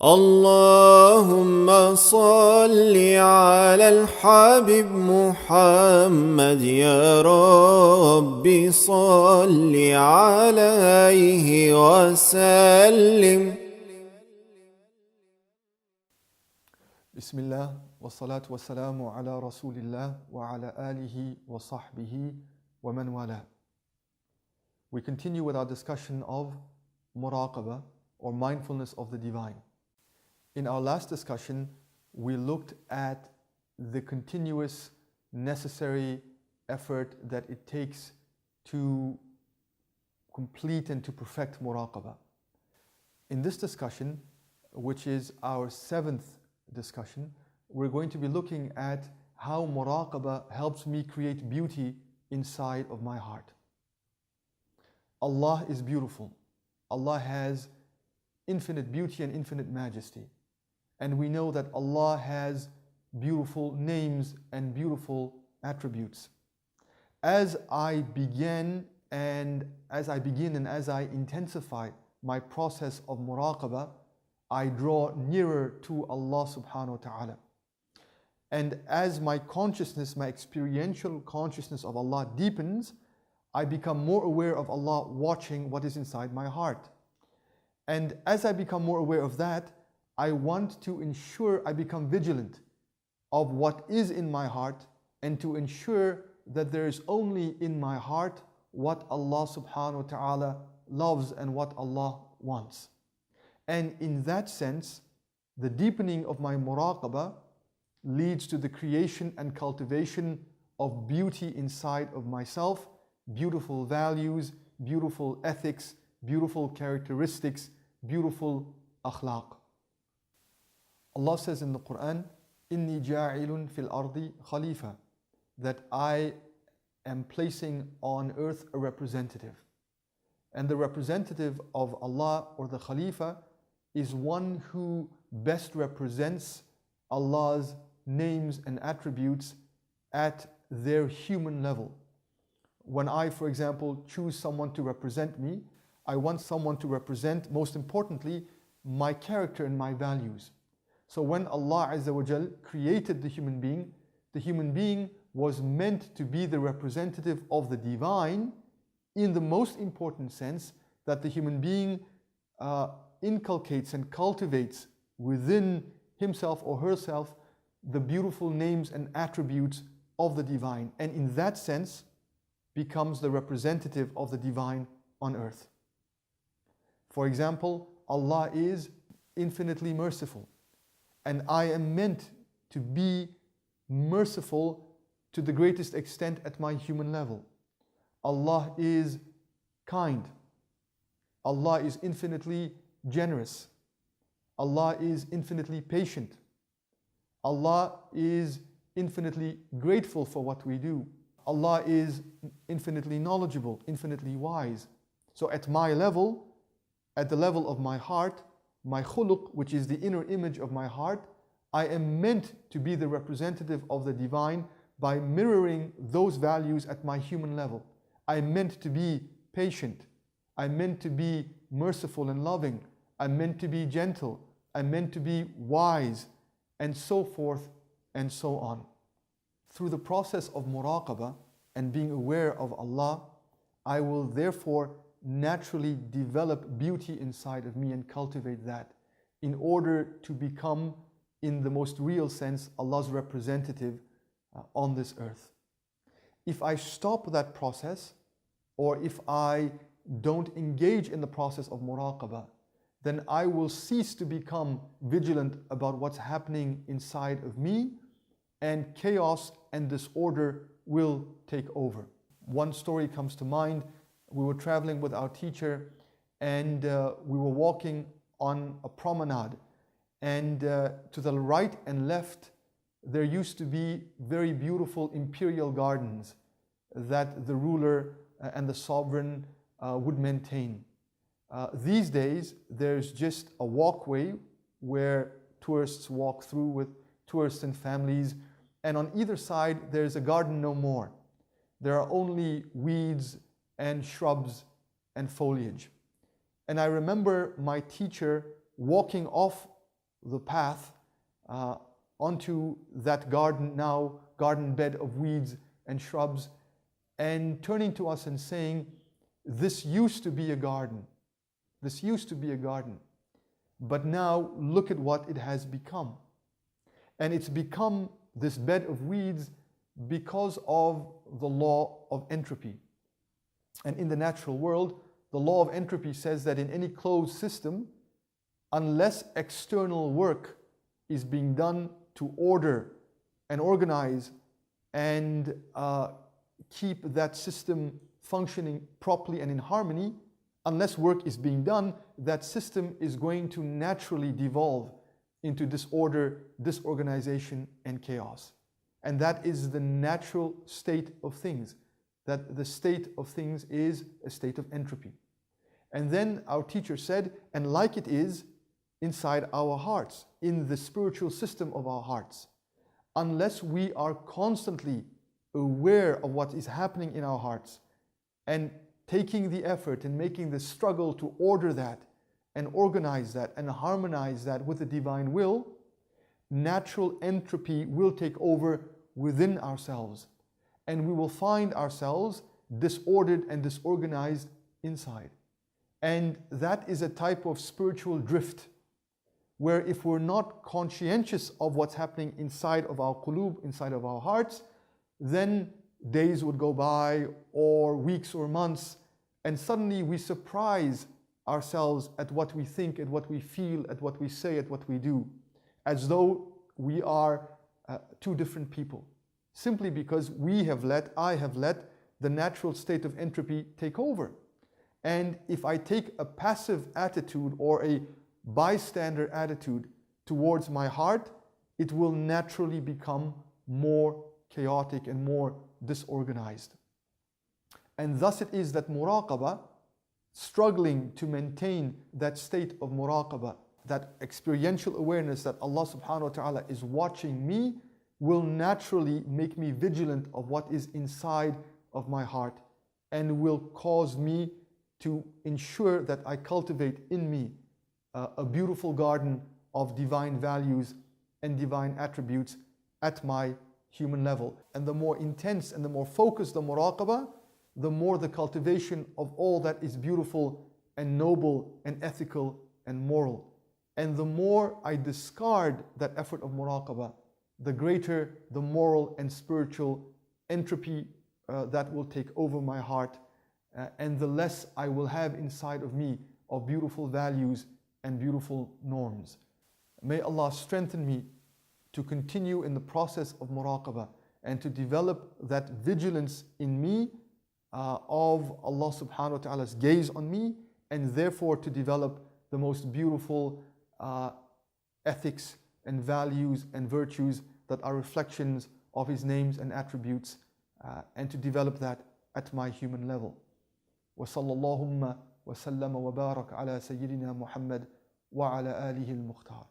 اللهم صل على الحبيب محمد يا رب صل عليه وسلم. بسم الله والصلاة والسلام على رسول الله وعلى آله وصحبه ومن والاه. We continue with our discussion of muraqabah or mindfulness of the divine. In our last discussion, we looked at the continuous necessary effort that it takes to complete and to perfect muraqabah. In this discussion, which is our seventh discussion, we're going to be looking at how muraqabah helps me create beauty inside of my heart. Allah is beautiful. Allah has infinite beauty and infinite majesty. And we know that Allah has beautiful names and beautiful attributes. As I begin and as I intensify my process of muraqabah, I draw nearer to Allah subhanahu wa ta'ala. And as my consciousness, my experiential consciousness of Allah deepens, I become more aware of Allah watching what is inside my heart. And as I become more aware of that, I want to ensure I become vigilant of what is in my heart and to ensure that there is only in my heart what Allah subhanahu wa ta'ala loves and what Allah wants. And in that sense, the deepening of my muraqabah leads to the creation and cultivation of beauty inside of myself, beautiful values, beautiful ethics, beautiful characteristics, beautiful akhlaq. Allah says in the Quran, إِنِّي جَاعِلٌ فِي الْأَرْضِ خَلِيفَةً, that I am placing on earth a representative. And the representative of Allah or the Khalifa is one who best represents Allah's names and attributes at their human level. When I, for example, choose someone to represent me, I want someone to represent, most importantly, my character and my values. So when Allah Azza wa Jal created the human being was meant to be the representative of the divine in the most important sense, that the human being inculcates and cultivates within himself or herself the beautiful names and attributes of the divine, and in that sense becomes the representative of the divine on earth. For example, Allah is infinitely merciful, and I am meant to be merciful to the greatest extent at my human level. Allah is kind. Allah is infinitely generous. Allah is infinitely patient. Allah is infinitely grateful for what we do. Allah is infinitely knowledgeable, infinitely wise. So at my level, at the level of my heart, my khuluq, which is the inner image of my heart, I am meant to be the representative of the divine by mirroring those values at my human level. I'm meant to be patient. I'm meant to be merciful and loving. I'm meant to be gentle. I'm meant to be wise, and so forth and so on. Through the process of muraqabah and being aware of Allah, I will therefore naturally develop beauty inside of me and cultivate that in order to become, in the most real sense, Allah's representative on this earth. If I stop that process, or if I don't engage in the process of muraqabah, then I will cease to become vigilant about what's happening inside of me, and chaos and disorder will take over. One story comes to mind. We were traveling with our teacher, and we were walking on a promenade, and to the right and left there used to be very beautiful imperial gardens that the ruler and the sovereign would maintain. These days there's just a walkway where tourists walk through with tourists and families, and on either side there's a garden no more. There are only weeds and shrubs and foliage. And I remember my teacher walking off the path onto that garden, now garden bed of weeds and shrubs, and turning to us and saying, this used to be a garden. This used to be a garden. But now look at what it has become. And it's become this bed of weeds because of the law of entropy. And in the natural world, the law of entropy says that in any closed system, unless external work is being done to order and organize and keep that system functioning properly and in harmony, unless work is being done, that system is going to naturally devolve into disorder, disorganization, and chaos. And that is the natural state of things, that the state of things is a state of entropy. And then our teacher said, and like it is inside our hearts, in the spiritual system of our hearts, unless we are constantly aware of what is happening in our hearts and taking the effort and making the struggle to order that and organize that and harmonize that with the divine will, natural entropy will take over within ourselves, and we will find ourselves disordered and disorganized inside. And that is a type of spiritual drift, where if we're not conscientious of what's happening inside of our qulub, inside of our hearts, then days would go by, or weeks or months, and suddenly we surprise ourselves at what we think, at what we feel, at what we say, at what we do, as though we are two different people, simply because I have let the natural state of entropy take over. And if I take a passive attitude or a bystander attitude towards my heart, it will naturally become more chaotic and more disorganized. And thus it is that muraqabah, struggling to maintain that state of muraqabah, that experiential awareness that Allah subhanahu wa ta'ala is watching me, will naturally make me vigilant of what is inside of my heart, and will cause me to ensure that I cultivate in me a beautiful garden of divine values and divine attributes at my human level. And the more intense and the more focused the muraqabah, the more the cultivation of all that is beautiful and noble and ethical and moral. And the more I discard that effort of muraqabah, the greater the moral and spiritual entropy that will take over my heart, and the less I will have inside of me of beautiful values and beautiful norms. May Allah strengthen me to continue in the process of muraqabah and to develop that vigilance in me of Allah subhanahu wa ta'ala's gaze on me, and therefore to develop the most beautiful ethics and values and virtues that are reflections of His names and attributes, and to develop that at my human level. وصلى اللهم وسلم وبارك على سيدنا محمد وعلى آله المختار.